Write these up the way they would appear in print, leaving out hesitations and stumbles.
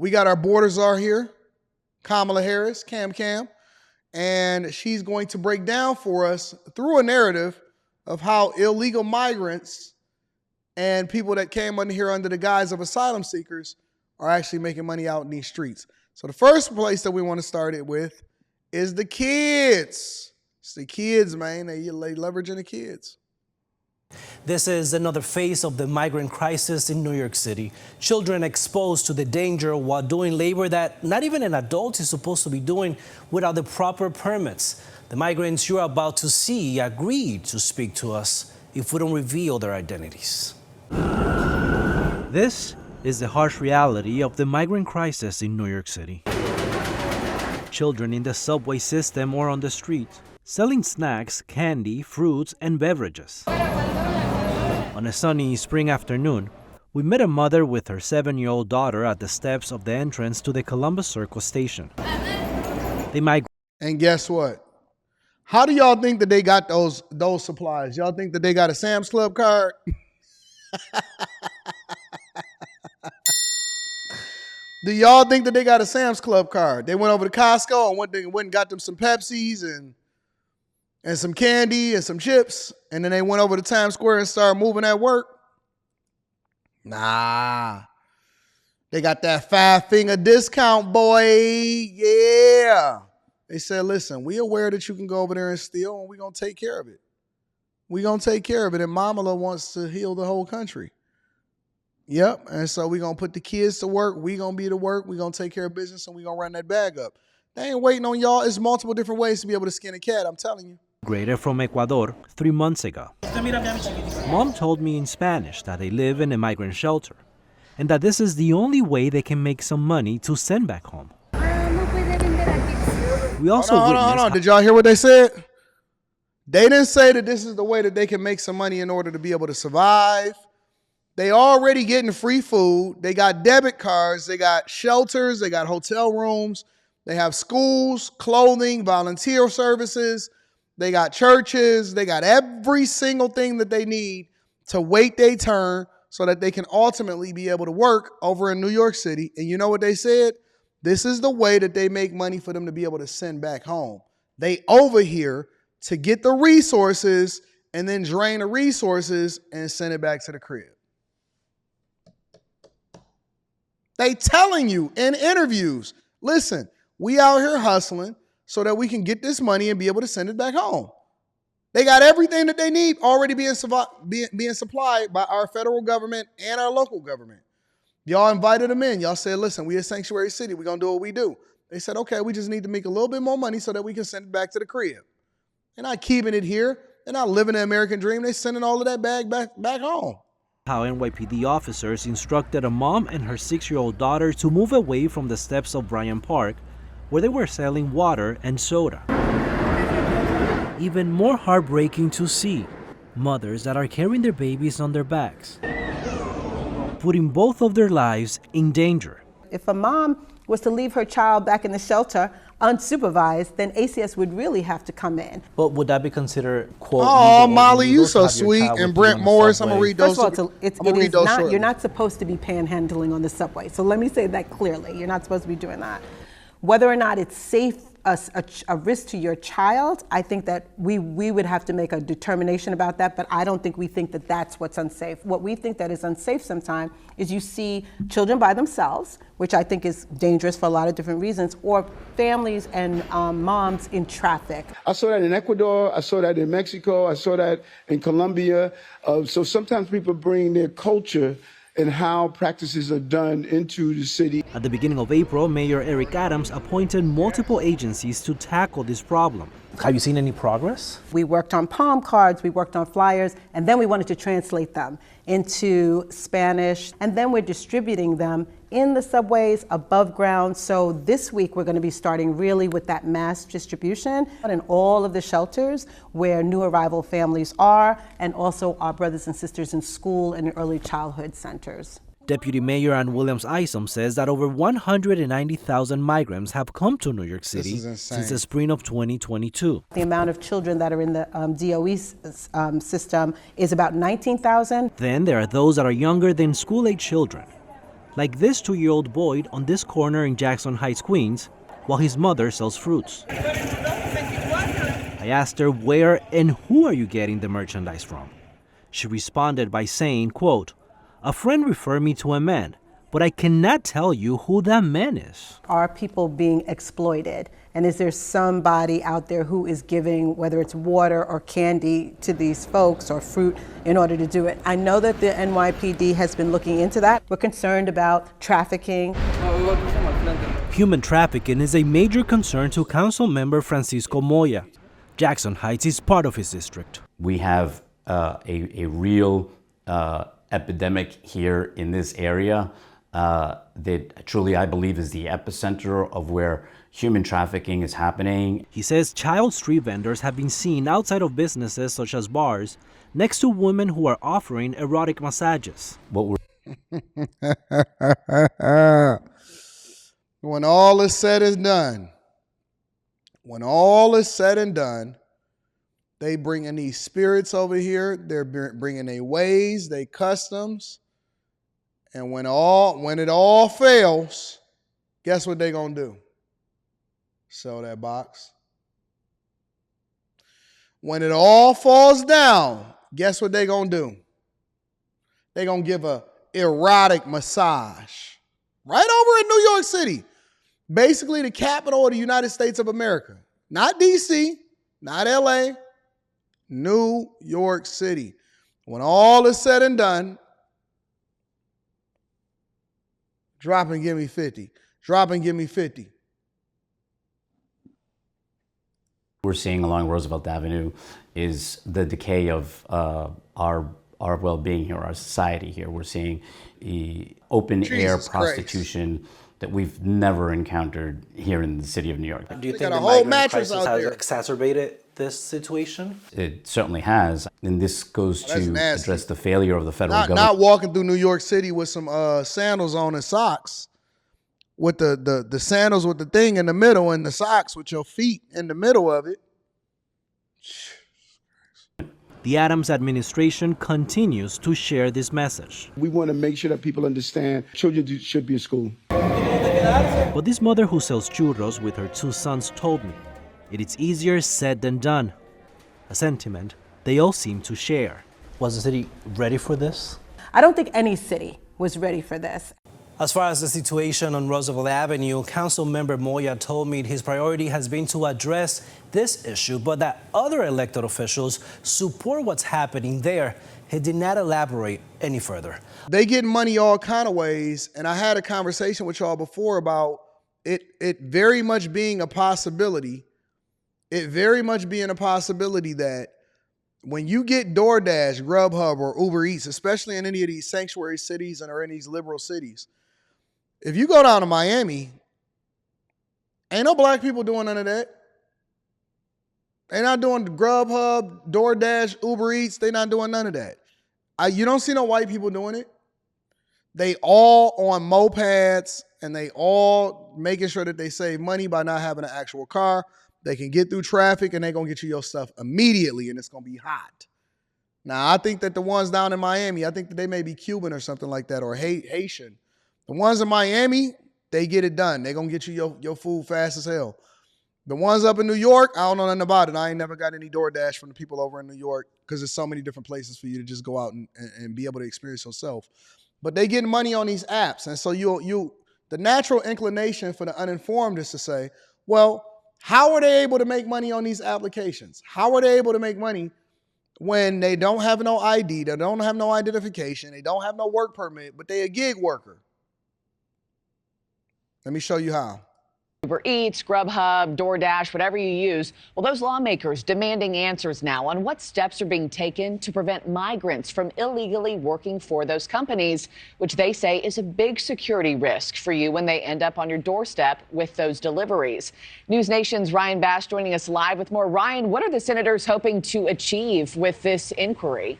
We got our border czar here, Kamala Harris, Cam, and she's going to break down for us through a narrative of how illegal migrants and people that came under here under the guise of asylum seekers are actually making money out in these streets. So the first place that we want to start it with is the kids. It's the kids, man. They leveraging the kids. This is another phase of the migrant crisis in New York City. Children exposed to the danger while doing labor that not even an adult is supposed to be doing without the proper permits. The migrants you're about to see agreed to speak to us if we don't reveal their identities. This is the harsh reality of the migrant crisis in New York City. Children in the subway system or on the street, selling snacks, candy, fruits, and beverages. On a sunny spring afternoon, we met a mother with her 7-year-old daughter at the steps of the entrance to the Columbus Circle station. And guess what? How do y'all think that they got those supplies? Y'all think that they got a Sam's Club card? Do y'all think that they got a Sam's Club card? They went over to Costco and went and got them some Pepsis and some candy and some chips, and then they went over to Times Square and started moving at work? Nah. They got that 5-finger discount, boy. Yeah. They said, listen, we aware that you can go over there and steal, and we're going to take care of it. We're going to take care of it, and Mamala wants to heal the whole country. Yep, and so we're going to put the kids to work. We're going to be to work. We're going to take care of business, and we're going to run that bag up. They ain't waiting on y'all. It's multiple different ways to be able to skin a cat, I'm telling you. Migrated from Ecuador 3 months ago. Mom told me in Spanish that they live in a migrant shelter and that this is the only way they can make some money to send back home. We also Hold on. Did y'all hear what they said? They didn't say that this is the way that they can make some money in order to be able to survive. They already getting free food. They got debit cards. They got shelters. They got hotel rooms. They have schools, clothing, volunteer services. They got churches. They got every single thing that they need to wait their turn so that they can ultimately be able to work over in New York City. And you know what they said? This is the way that they make money for them to be able to send back home. They over here to get the resources and then drain the resources and send it back to the crib. They telling you in interviews, listen, we out here hustling so that we can get this money and be able to send it back home. They got everything that they need already being supplied by our federal government and our local government. Y'all invited them in. Y'all said, listen, we a sanctuary city. We're going to do what we do. They said, okay, we just need to make a little bit more money so that we can send it back to the crib. They're not keeping it here. They're not living the American dream. They're sending all of that bag back home. How NYPD officers instructed a mom and her 6-year-old daughter to move away from the steps of Bryant Park, where they were selling water and soda. Even more heartbreaking to see, mothers that are carrying their babies on their backs, putting both of their lives in danger. If a mom was to leave her child back in the shelter unsupervised, then ACS would really have to come in. But would that be considered, quote, oh, Molly, you so sweet. And Brent Morris, I'm going to read those. First of all, you're not supposed to be panhandling on the subway. So let me say that clearly. You're not supposed to be doing that. Whether or not it's safe, a risk to your child, I think that we would have to make a determination about that, but I don't think we think that that's what's unsafe. What we think that is unsafe sometimes is you see children by themselves, which I think is dangerous for a lot of different reasons, or families and moms in traffic. I saw that in Ecuador, I saw that in Mexico, I saw that in Colombia. So sometimes people bring their culture and how practices are done into the city. At the beginning of April, Mayor Eric Adams appointed multiple agencies to tackle this problem. Have you seen any progress? We worked on palm cards, we worked on flyers, and then we wanted to translate them into Spanish, and then we're distributing them in the subways, above ground. So this week we're going to be starting really with that mass distribution in all of the shelters where new arrival families are, and also our brothers and sisters in school and early childhood centers. Deputy Mayor Ann Williams-Isom says that over 190,000 migrants have come to New York City since the spring of 2022. The amount of children that are in the DOE system is about 19,000. Then there are those that are younger than school-age children. like this 2-year-old boy on this corner in Jackson Heights, Queens, while his mother sells fruits. I asked her where and who are you getting the merchandise from? She responded by saying, quote, "A friend referred me to a man, but I cannot tell you who that man is." Are people being exploited? And is there somebody out there who is giving, whether it's water or candy, to these folks or fruit in order to do it? I know that the NYPD has been looking into that. We're concerned about trafficking. Human trafficking is a major concern to Council Member Francisco Moya. Jackson Heights is part of his district. We have a real epidemic here in this area that truly I believe is the epicenter of where human trafficking is happening. He says child street vendors have been seen outside of businesses such as bars next to women who are offering erotic massages. What we're When all is said and done, they bringing these spirits over here. They're bringing their ways, their customs. And when it all fails, guess what they gonna do? Sell that box. When it all falls down, guess what they gonna do? They gonna give a erotic massage right over in New York City, basically the capital of the United States of America. Not DC, not LA, New York City. When all is said and done, drop and give me 50. Drop and give me 50. we're seeing along Roosevelt Avenue is the decay of our well-being here, our society here. We're seeing open-air prostitution that we've never encountered here in the city of New York. Do you think got a the whole migrant mattress crisis out has there. exacerbated this situation? It certainly has, and this goes that's to nasty. address the failure of the federal government. Not walking through New York City with some sandals on and socks, with the sandals with the thing in the middle and the socks with your feet in the middle of it. The Adams administration continues to share this message. We want to make sure that people understand children should be in school. But this mother who sells churros with her 2 sons told me it is easier said than done, a sentiment they all seem to share. Was the city ready for this? I don't think any city was ready for this. As far as the situation on Roosevelt Avenue, Councilmember Moya told me his priority has been to address this issue, but that other elected officials support what's happening there. He did not elaborate any further. They get money all kind of ways, and I had a conversation with y'all before about it very much being a possibility. It very much being a possibility that when you get DoorDash, Grubhub, or Uber Eats, especially in any of these sanctuary cities or in these liberal cities, if you go down to Miami, ain't no black people doing none of that. They're not doing Grubhub, DoorDash, Uber Eats. They're not doing none of that. You don't see no white people doing it. They all on mopeds, and they all making sure that they save money by not having an actual car. They can get through traffic, and they're going to get you your stuff immediately, and it's going to be hot. Now, I think that the ones down in Miami, I think that they may be Cuban or something like that, or Haitian. The ones in Miami, they get it done. They're going to get you your food fast as hell. The ones up in New York, I don't know nothing about it. I ain't never got any DoorDash from the people over in New York because there's so many different places for you to just go out and be able to experience yourself. But they get money on these apps. And so the natural inclination for the uninformed is to say, well, how are they able to make money on these applications? How are they able to make money when they don't have no ID, they don't have no identification, they don't have no work permit, but they a gig worker? Let me show you how. Uber Eats, Grubhub, DoorDash, whatever you use. Well, those lawmakers demanding answers now on what steps are being taken to prevent migrants from illegally working for those companies, which they say is a big security risk for you when they end up on your doorstep with those deliveries. News Nation's Ryan Bass joining us live with more. Ryan, what are the senators hoping to achieve with this inquiry?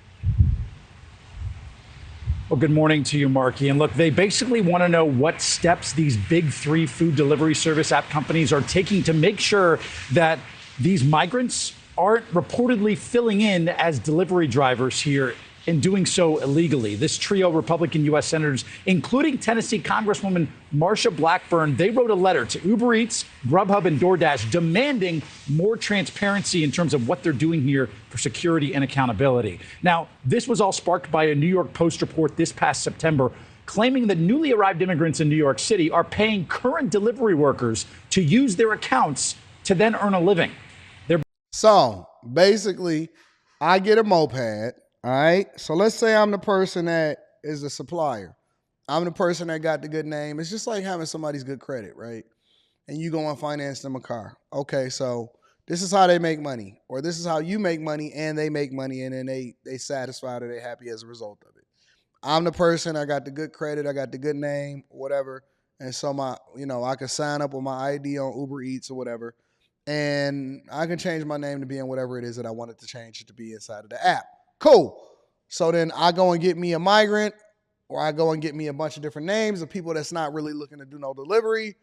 Well, good morning to you, Marky. And look, they basically want to know what steps these big 3 food delivery service app companies are taking to make sure that these migrants aren't reportedly filling in as delivery drivers here in doing so illegally. This trio of Republican U.S. senators, including Tennessee Congresswoman Marsha Blackburn, they wrote a letter to Uber Eats, Grubhub, and DoorDash demanding more transparency in terms of what they're doing here for security and accountability. Now, this was all sparked by a New York Post report this past September claiming that newly arrived immigrants in New York City are paying current delivery workers to use their accounts to then earn a living. So basically, I get a moped, all right? So let's say I'm the person that is the supplier. I'm the person that got the good name. It's just like having somebody's good credit, right? And you go and finance them a car. Okay, so this is how they make money, or this is how you make money and they make money, and then they satisfied or they happy as a result of it. I'm the person, I got the good credit, I got the good name, whatever. And so I can sign up with my ID on Uber Eats or whatever. And I can change my name to be in whatever it is that I wanted to change it to be inside of the app. Cool. So then I go and get me a migrant, or I go and get me a bunch of different names of people that's not really looking to do no delivery.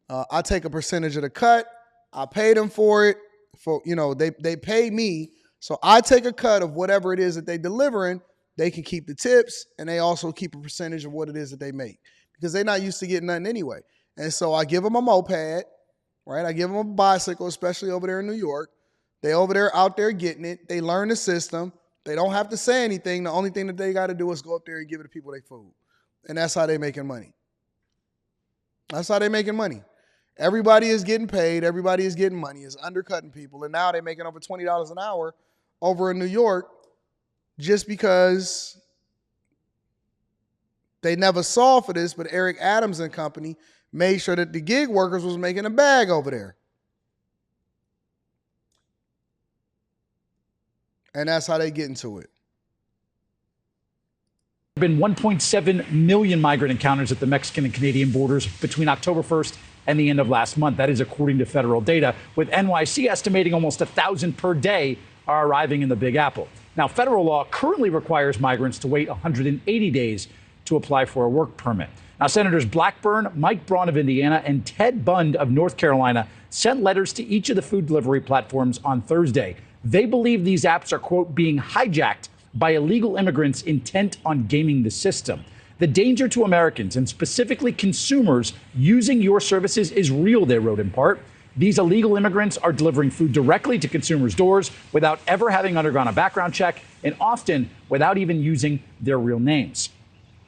I take a percentage of the cut. I pay them for it. They pay me. So I take a cut of whatever it is that they delivering. They can keep the tips, and they also keep a percentage of what it is that they make because they're not used to getting nothing anyway. And so I give them a moped, right? I give them a bicycle, especially over there in New York. They over there out there getting it. They learn the system. They don't have to say anything. The only thing that they got to do is go up there and give it to people their food. And that's how they making money. That's how they making money. Everybody is getting paid. Everybody is getting money. It's undercutting people. And now they're making over $20 an hour over in New York just because they never saw for this, but Eric Adams and company made sure that the gig workers was making a bag over there. And that's how they get into it. There have been 1.7 million migrant encounters at the Mexican and Canadian borders between October 1st and the end of last month. That is according to federal data, with NYC estimating almost 1,000 per day are arriving in the Big Apple. Now, federal law currently requires migrants to wait 180 days to apply for a work permit. Now, Senators Blackburn, Mike Braun of Indiana, and Ted Bund of North Carolina sent letters to each of the food delivery platforms on Thursday. They believe these apps are, quote, being hijacked by illegal immigrants intent on gaming the system. The danger to Americans, and specifically consumers, using your services is real, they wrote in part. These illegal immigrants are delivering food directly to consumers' doors without ever having undergone a background check, and often without even using their real names.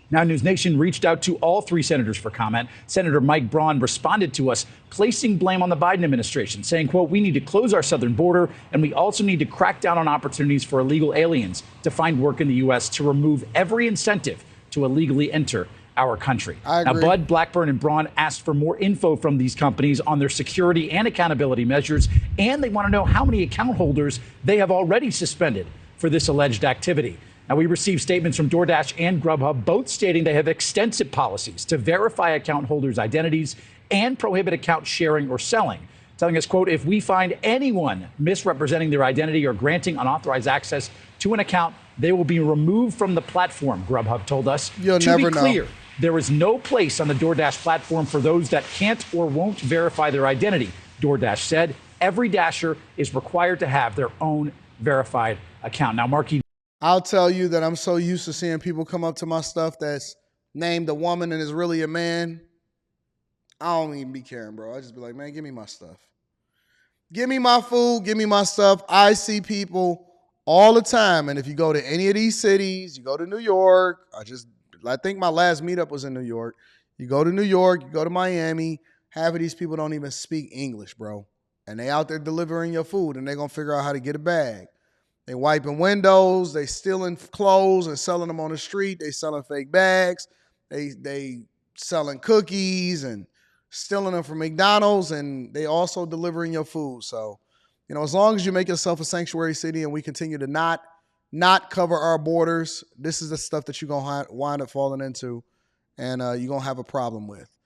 Now, News Nation reached out to all three senators for comment. Senator Mike Braun responded to us, placing blame on the Biden administration, saying, quote, we need to close our southern border, and we also need to crack down on opportunities for illegal aliens to find work in the U.S. to remove every incentive to illegally enter our country. Now, Bud, Blackburn, and Braun asked for more info from these companies on their security and accountability measures, and they want to know how many account holders they have already suspended for this alleged activity. Now, we received statements from DoorDash and Grubhub, both stating they have extensive policies to verify account holders' identities and prohibit account sharing or selling, telling us, quote, if we find anyone misrepresenting their identity or granting unauthorized access to an account, they will be removed from the platform, Grubhub told us. You'll never be clear, there is no place on the DoorDash platform for those that can't or won't verify their identity, DoorDash said. Every Dasher is required to have their own verified account. Now, Marky, I'll tell you that I'm so used to seeing people come up to my stuff that's named a woman and is really a man. I don't even be caring, bro. I just be like, man, give me my stuff. Give me my food. Give me my stuff. I see people all the time. And if you go to any of these cities, you go to New York, I think my last meetup was in New York. You go to New York, you go to Miami, half of these people don't even speak English, bro. And they out there delivering your food, and they're going to figure out how to get a bag. They wiping windows, they stealing clothes and selling them on the street. They selling fake bags. They selling cookies and stealing them from McDonald's, and they also delivering your food. So, as long as you make yourself a sanctuary city and we continue to not cover our borders, this is the stuff that you're going to wind up falling into, and you're going to have a problem with.